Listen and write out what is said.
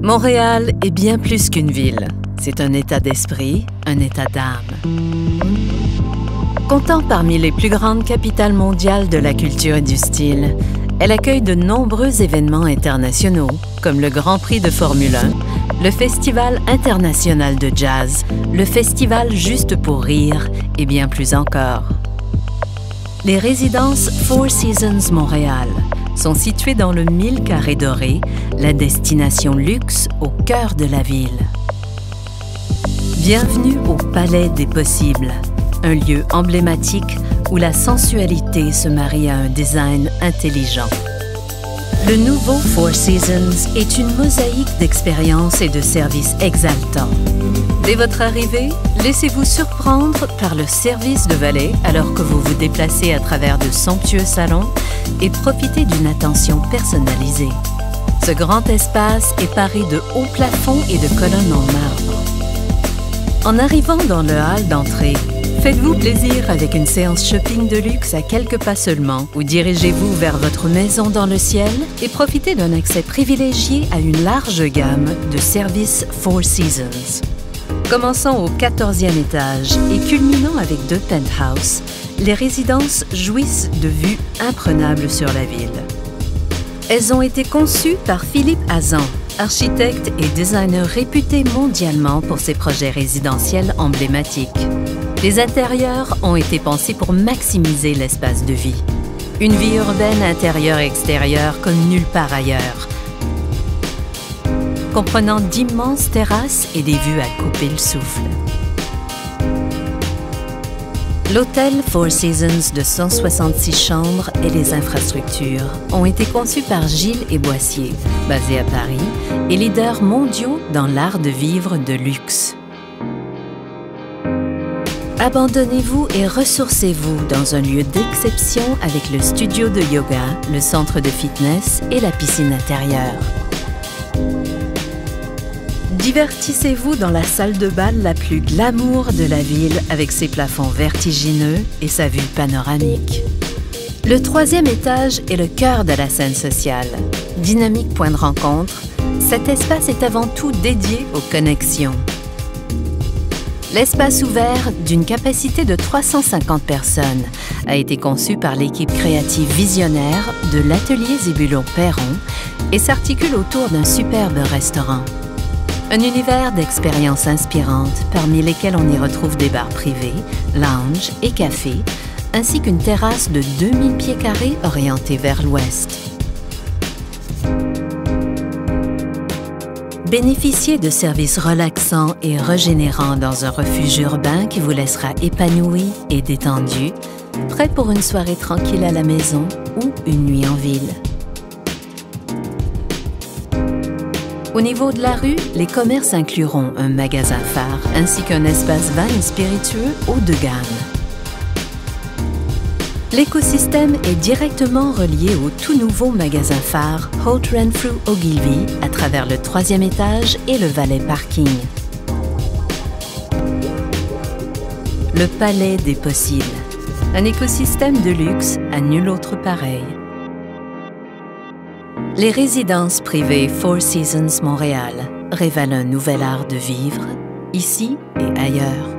Montréal est bien plus qu'une ville. C'est un état d'esprit, un état d'âme. Comptant parmi les plus grandes capitales mondiales de la culture et du style, elle accueille de nombreux événements internationaux, comme le Grand Prix de Formule 1, le Festival international de jazz, le Festival Juste pour rire et bien plus encore. Les résidences Four Seasons Montréal sont situées dans le 1000 carrés doré, la destination luxe au cœur de la ville. Bienvenue au Palais des Possibles, un lieu emblématique où la sensualité se marie à un design intelligent. Le nouveau Four Seasons est une mosaïque d'expériences et de services exaltants. Dès votre arrivée, laissez-vous surprendre par le service de valet alors que vous vous déplacez à travers de somptueux salons et profitez d'une attention personnalisée. Ce grand espace est paré de hauts plafonds et de colonnes en marbre. En arrivant dans le hall d'entrée, faites-vous plaisir avec une séance shopping de luxe à quelques pas seulement ou dirigez-vous vers votre maison dans le ciel et profitez d'un accès privilégié à une large gamme de services Four Seasons. Commençant au 14e étage et culminant avec 2 penthouses, les résidences jouissent de vues imprenables sur la ville. Elles ont été conçues par Philippe Hazan, architecte et designer réputé mondialement pour ses projets résidentiels emblématiques. Les intérieurs ont été pensés pour maximiser l'espace de vie. Une vie urbaine intérieure-extérieure comme nulle part ailleurs, comprenant d'immenses terrasses et des vues à couper le souffle. L'hôtel Four Seasons de 166 chambres et les infrastructures ont été conçus par Gilles et Boissier, basé à Paris, et leaders mondiaux dans l'art de vivre de luxe. Abandonnez-vous et ressourcez-vous dans un lieu d'exception avec le studio de yoga, le centre de fitness et la piscine intérieure. Divertissez-vous dans la salle de bal la plus glamour de la ville avec ses plafonds vertigineux et sa vue panoramique. Le 3e étage est le cœur de la scène sociale. Dynamique point de rencontre, cet espace est avant tout dédié aux connexions. L'espace ouvert, d'une capacité de 350 personnes, a été conçu par l'équipe créative visionnaire de l'atelier Zébulon-Perron et s'articule autour d'un superbe restaurant. Un univers d'expériences inspirantes, parmi lesquelles on y retrouve des bars privés, lounges et cafés, ainsi qu'une terrasse de 2000 pieds carrés orientée vers l'ouest. Bénéficiez de services relaxants et régénérants dans un refuge urbain qui vous laissera épanoui et détendu, prêt pour une soirée tranquille à la maison ou une nuit en ville. Au niveau de la rue, les commerces incluront un magasin phare ainsi qu'un espace vin et spiritueux haut de gamme. L'écosystème est directement relié au tout nouveau magasin phare Holt Renfrew Ogilvy à travers le 3e étage et le valet parking. Le Palais des Possibles, un écosystème de luxe à nul autre pareil. Les résidences privées Four Seasons Montréal révèlent un nouvel art de vivre, ici et ailleurs.